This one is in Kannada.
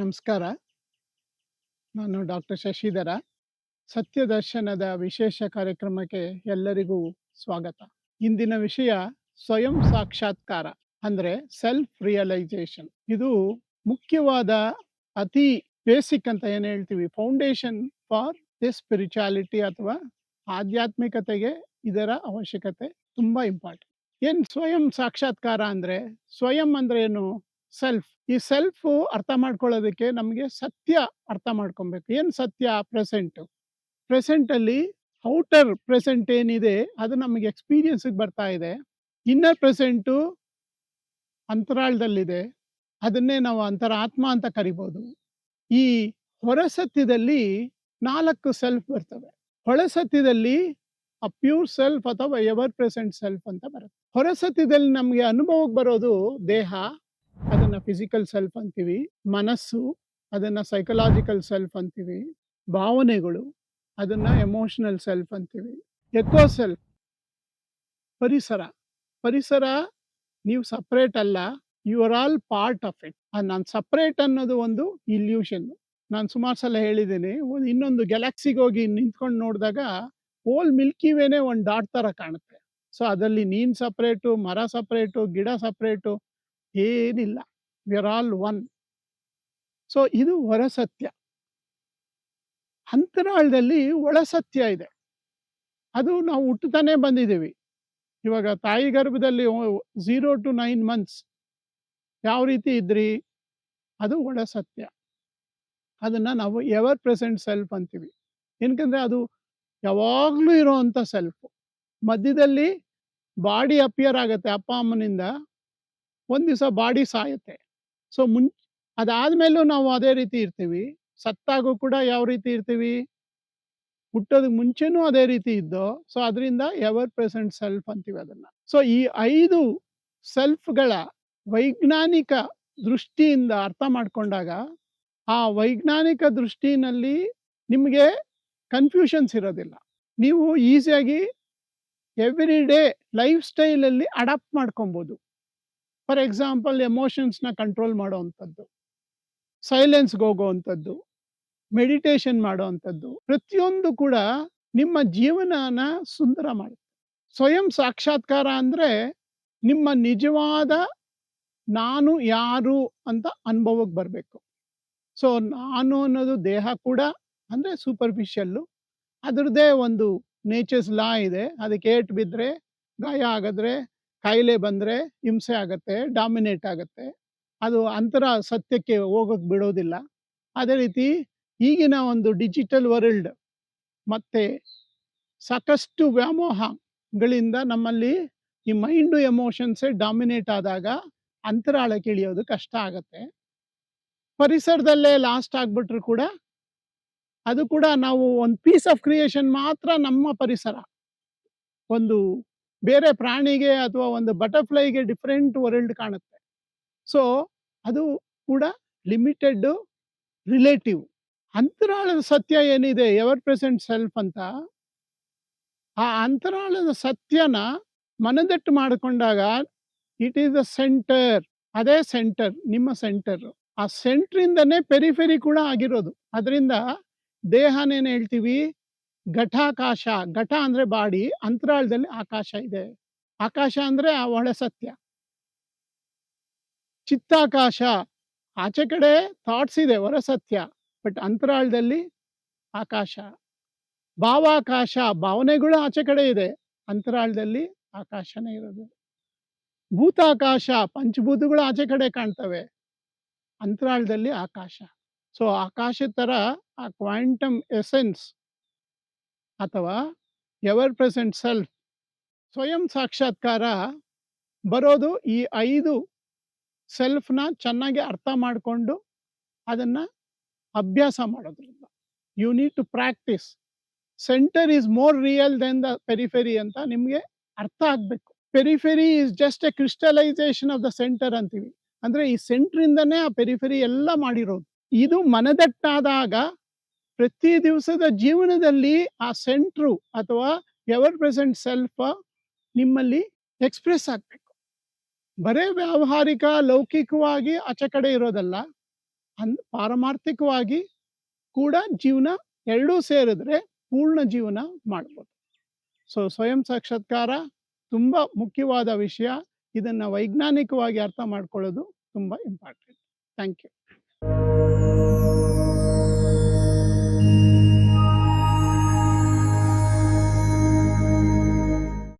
ನಮಸ್ಕಾರ. ನಾನು ಡಾಕ್ಟರ್ ಶಶಿಧರ. ಸತ್ಯದರ್ಶನದ ವಿಶೇಷ ಕಾರ್ಯಕ್ರಮಕ್ಕೆ ಎಲ್ಲರಿಗೂ ಸ್ವಾಗತ. ಇಂದಿನ ವಿಷಯ ಸ್ವಯಂ ಸಾಕ್ಷಾತ್ಕಾರ ಅಂದರೆ ಸೆಲ್ಫ್ ರಿಯಲೈಸೇಷನ್. ಇದು ಮುಖ್ಯವಾದ ಅತಿ ಬೇಸಿಕ್ ಅಂತ ಏನು ಹೇಳ್ತೀವಿ, ಫೌಂಡೇಶನ್ ಫಾರ್ ದಿಸ್ ಸ್ಪಿರಿಚುಯಾಲಿಟಿ ಅಥವಾ ಆಧ್ಯಾತ್ಮಿಕತೆಗೆ ಇದರ ಅವಶ್ಯಕತೆ ತುಂಬಾ ಇಂಪಾರ್ಟೆಂಟ್. ಏನು ಸ್ವಯಂ ಸಾಕ್ಷಾತ್ಕಾರ ಅಂದರೆ, ಸ್ವಯಂ ಅಂದ್ರೆ ಏನು? ಸೆಲ್ಫ್. ಈ ಸೆಲ್ಫ್ ಅರ್ಥ ಮಾಡ್ಕೊಳ್ಳೋದಕ್ಕೆ ನಮಗೆ ಸತ್ಯ ಅರ್ಥ ಮಾಡ್ಕೊಬೇಕು. ಏನು ಸತ್ಯ? ಪ್ರೆಸೆಂಟ್ ಅಲ್ಲಿ ಔಟರ್ ಪ್ರೆಸೆಂಟ್ ಏನಿದೆ ಅದು ನಮಗೆ ಎಕ್ಸ್ಪೀರಿಯನ್ಸ್ಗೆ ಬರ್ತಾ ಇದೆ. ಇನ್ನರ್ ಪ್ರೆಸೆಂಟು ಅಂತರಾಳದಲ್ಲಿದೆ, ಅದನ್ನೇ ನಾವು ಅಂತರಾತ್ಮ ಅಂತ ಕರಿಬೋದು. ಈ ಹೊರಸತ್ಯದಲ್ಲಿ 4 ಸೆಲ್ಫ್ ಬರ್ತವೆ. ಒಳಸತ್ಯದಲ್ಲಿ ಆ ಪ್ಯೂರ್ ಸೆಲ್ಫ್ ಅಥವಾ ಎವರ್ ಪ್ರೆಸೆಂಟ್ ಸೆಲ್ಫ್ ಅಂತ ಬರುತ್ತೆ. ಹೊರಸತ್ಯದಲ್ಲಿ ನಮಗೆ ಅನುಭವಕ್ಕೆ ಬರೋದು ದೇಹ, ಅದನ್ನ ಫಿಸಿಕಲ್ ಸೆಲ್ಫ್ ಅಂತೀವಿ. ಮನಸ್ಸು, ಅದನ್ನ ಸೈಕಲಾಜಿಕಲ್ ಸೆಲ್ಫ್ ಅಂತೀವಿ. ಭಾವನೆಗಳು, ಅದನ್ನ ಎಮೋಷನಲ್ ಸೆಲ್ಫ್ ಅಂತೀವಿ. ಎಕೋ ಸೆಲ್ಫ್, ಪರಿಸರ ನೀವು ಸಪ್ರೇಟ್ ಅಲ್ಲ, you are all part of it. ನಾನು ಸಪ್ರೇಟ್ ಅನ್ನೋದು ಒಂದು ಇಲ್ಯೂಷನ್. ನಾನು ಸುಮಾರು ಸಲ ಹೇಳಿದ್ದೀನಿ, ಇನ್ನೊಂದು ಗ್ಯಾಲಕ್ಸಿಗೆ ಹೋಗಿ ನಿಂತ್ಕೊಂಡು ನೋಡಿದಾಗ ಹೋಲ್ ಮಿಲ್ಕಿ ವೇನೇ ಒಂದು ಡಾಟ್ ತರ ಕಾಣುತ್ತೆ. ಸೊ ಅದರಲ್ಲಿ ನೀನ್ ಸಪ್ರೇಟು, ಮರ ಸಪ್ರೇಟು, ಗಿಡ ಸಪ್ರೇಟು ಏನಿಲ್ಲ, we are all one. So ಇದು ಹೊರಸತ್ಯ. ಅಂತರಾಳದಲ್ಲಿ ಒಳಸತ್ಯ ಇದೆ. ಅದು ನಾವು ಹುಟ್ಟುತ್ತಾನೆ ಬಂದಿದ್ದೀವಿ. ಇವಾಗ ತಾಯಿ ಗರ್ಭದಲ್ಲಿ 0 to 9 months ಯಾವ ರೀತಿ ಇದ್ರಿ, ಅದು ಒಳಸತ್ಯ. ಅದನ್ನ ನಾವು ಎವರ್ ಪ್ರೆಸೆಂಟ್ ಸೆಲ್ಫ್ ಅಂತೀವಿ. ಏನಕಂದ್ರೆ ಅದು ಯಾವಾಗ್ಲೂ ಇರೋವಂಥ ಸೆಲ್ಫ್. ಮಧ್ಯದಲ್ಲಿ ಬಾಡಿ ಅಪಿಯರ್ ಆಗುತ್ತೆ ಅಪ್ಪ ಅಮ್ಮನಿಂದ, ಒಂದ್ ದಿವಸ ಬಾಡಿ ಸಾಯುತ್ತೆ. ಸೊ ಅದಾದ್ಮೇಲೂ ನಾವು ಅದೇ ರೀತಿ ಇರ್ತೀವಿ. ಸತ್ತಾಗೂ ಕೂಡ ಯಾವ ರೀತಿ ಇರ್ತೀವಿ, ಹುಟ್ಟೋದಕ್ಕೆ ಮುಂಚೆನೂ ಅದೇ ರೀತಿ ಇದ್ದೋ. ಸೊ ಅದರಿಂದ ಎವರ್ ಪ್ರೆಸೆಂಟ್ ಸೆಲ್ಫ್ ಅಂತೀವಿ ಅದನ್ನ. ಸೊ ಈ 5 ಸೆಲ್ಫ್ಗಳ ವೈಜ್ಞಾನಿಕ ದೃಷ್ಟಿಯಿಂದ ಅರ್ಥ ಮಾಡ್ಕೊಂಡಾಗ, ಆ ವೈಜ್ಞಾನಿಕ ದೃಷ್ಟಿನಲ್ಲಿ ನಿಮಗೆ ಕನ್ಫ್ಯೂಷನ್ಸ್ ಇರೋದಿಲ್ಲ. ನೀವು ಈಸಿಯಾಗಿ ಎವ್ರಿ ಡೇ ಲೈಫ್ ಸ್ಟೈಲಲ್ಲಿ ಅಡಾಪ್ಟ್ ಮಾಡ್ಕೊಬೋದು. ಫಾರ್ ಎಕ್ಸಾಂಪಲ್, ಎಮೋಷನ್ಸ್ನ ಕಂಟ್ರೋಲ್ ಮಾಡೋವಂಥದ್ದು, ಸೈಲೆನ್ಸ್ಗೆ ಹೋಗೋವಂಥದ್ದು, ಮೆಡಿಟೇಷನ್ ಮಾಡೋವಂಥದ್ದು, ಪ್ರತಿಯೊಂದು ಕೂಡ ನಿಮ್ಮ ಜೀವನನ ಸುಂದರ ಮಾಡುತ್ತೆ. ಸ್ವಯಂ ಸಾಕ್ಷಾತ್ಕಾರ ಅಂದರೆ ನಿಮ್ಮ ನಿಜವಾದ ನಾನು ಯಾರು ಅಂತ ಅನುಭವಕ್ಕೆ ಬರಬೇಕು. ಸೊ ನಾನು ಅನ್ನೋದು ದೇಹ ಕೂಡ ಅಂದರೆ ಸೂಪರ್ಫಿಷಿಯಲ್ಲು, ಅದರದ್ದೇ ಒಂದು ನೇಚರ್ಸ್ ಲಾ ಇದೆ. ಅದಕ್ಕೆ ಏಟು ಬಿದ್ದರೆ, ಗಾಯ ಆಗಿದ್ರೆ, ಕಾಯಿಲೆ ಬಂದರೆ ಹಿಂಸೆ ಆಗತ್ತೆ, ಡಾಮಿನೇಟ್ ಆಗತ್ತೆ. ಅದು ಅಂತರ ಸತ್ಯಕ್ಕೆ ಹೋಗೋಕ್ಕೆ ಬಿಡೋದಿಲ್ಲ. ಅದೇ ರೀತಿ ಈಗಿನ ಒಂದು ಡಿಜಿಟಲ್ ವರ್ಲ್ಡ್ ಮತ್ತೆ ಸಾಕಷ್ಟು ವ್ಯಾಮೋಹಗಳಿಂದ ನಮ್ಮಲ್ಲಿ ಈ ಮೈಂಡು ಎಮೋಷನ್ಸೇ ಡಾಮಿನೇಟ್ ಆದಾಗ ಅಂತರಾಳಕ್ಕೆ ಇಳಿಯೋದು ಕಷ್ಟ ಆಗತ್ತೆ. ಪರಿಸರದಲ್ಲೇ ಲಾಸ್ಟ್ ಆಗ್ಬಿಟ್ರು ಕೂಡ ಅದು ಕೂಡ ನಾವು ಒಂದು ಪೀಸ್ ಆಫ್ ಕ್ರಿಯೇಷನ್ ಮಾತ್ರ. ನಮ್ಮ ಪರಿಸರ ಒಂದು ಬೇರೆ ಪ್ರಾಣಿಗೆ ಅಥವಾ ಒಂದು ಬಟರ್ಫ್ಲೈಗೆ ಡಿಫರೆಂಟ್ ವರ್ಲ್ಡ್ ಕಾಣುತ್ತೆ. ಸೊ ಅದು ಕೂಡ ಲಿಮಿಟೆಡ್, ರಿಲೇಟಿವ್. ಅಂತರಾಳದ ಸತ್ಯ ಏನಿದೆ, ಎವರ್ ಪ್ರೆಸೆಂಟ್ ಸೆಲ್ಫ್ ಅಂತ, ಆ ಅಂತರಾಳದ ಸತ್ಯನ ಮನದಟ್ಟು ಮಾಡಿಕೊಂಡಾಗ ಇಟ್ ಈಸ್ ದ ಸೆಂಟರ್. ಅದೇ ಸೆಂಟರ್, ನಿಮ್ಮ ಸೆಂಟರ್. ಆ ಸೆಂಟ್ರಿಂದನೇ ಪೆರಿಫೆರಿ ಕೂಡ ಆಗಿರೋದು. ಅದರಿಂದ ದೇಹನೇನು ಹೇಳ್ತೀವಿ, ಘಟಾಕಾಶ. ಘಟ ಅಂದ್ರೆ ಬಾಡಿ, ಅಂತರಾಳದಲ್ಲಿ ಆಕಾಶ ಇದೆ. ಆಕಾಶ ಅಂದ್ರೆ ಆ ಒಳಸತ್ಯ. ಚಿತ್ತಾಕಾಶ, ಆಚೆ ಕಡೆ ಥಾಟ್ಸ್ ಇದೆ, ಹೊರಸತ್ಯ. ಬಟ್ ಅಂತರಾಳದಲ್ಲಿ ಆಕಾಶ. ಭಾವಾಕಾಶ, ಭಾವನೆಗಳು ಆಚೆ ಕಡೆ ಇದೆ, ಅಂತರಾಳದಲ್ಲಿ ಆಕಾಶನೇ ಇರೋದು. ಭೂತಾಕಾಶ, ಪಂಚಭೂತಗಳು ಆಚೆ ಕಡೆ ಕಾಣ್ತವೆ, ಅಂತರಾಳದಲ್ಲಿ ಆಕಾಶ. ಸೊ ಆಕಾಶದ ಥರ ಆ ಕ್ವಾಂಟಮ್ ಎಸೆನ್ಸ್ ಅಥವಾ ಎವರ್ ಪ್ರೆಸೆಂಟ್ ಸೆಲ್ಫ್, ಸ್ವಯಂ ಸಾಕ್ಷಾತ್ಕಾರ ಬರೋದು ಈ 5 ಸೆಲ್ಫ್ನ ಚೆನ್ನಾಗಿ ಅರ್ಥ ಮಾಡಿಕೊಂಡು ಅದನ್ನು ಅಭ್ಯಾಸ ಮಾಡೋದ್ರಿಂದ. You need to practise. Centre is more real than the periphery ಅಂತ ನಿಮಗೆ ಅರ್ಥ ಆಗಬೇಕು. Periphery is just a crystallisation of the centre ಅಂತೀವಿ. ಅಂದರೆ ಈ ಸೆಂಟ್ರಿಂದನೇ ಆ ಪೆರಿಫೆರಿ ಎಲ್ಲ ಮಾಡಿರೋದು. ಇದು ಮನದಟ್ಟಾದಾಗ ಪ್ರತಿ ದಿವಸದ ಜೀವನದಲ್ಲಿ ಆ ಸೆಂಟ್ರು ಅಥವಾ ಎವರ್ ಪ್ರೆಸೆಂಟ್ ಸೆಲ್ಫ್ ನಿಮ್ಮಲ್ಲಿ ಎಕ್ಸ್ಪ್ರೆಸ್ ಆಗಬೇಕು. ಬರೇ ವ್ಯಾವಹಾರಿಕ ಲೌಕಿಕವಾಗಿ ಆಚೆ ಕಡೆ ಇರೋದಲ್ಲ, ಪಾರಮಾರ್ಥಿಕವಾಗಿ ಕೂಡ ಜೀವನ ಎರಡೂ ಸೇರಿದ್ರೆ ಪೂರ್ಣ ಜೀವನ ಮಾಡ್ಬೋದು. ಸೊ ಸ್ವಯಂ ಸಾಕ್ಷಾತ್ಕಾರ ತುಂಬ ಮುಖ್ಯವಾದ ವಿಷಯ. ಇದನ್ನು ವೈಜ್ಞಾನಿಕವಾಗಿ ಅರ್ಥ ಮಾಡ್ಕೊಳ್ಳೋದು ತುಂಬ ಇಂಪಾರ್ಟೆಂಟ್. Thank you.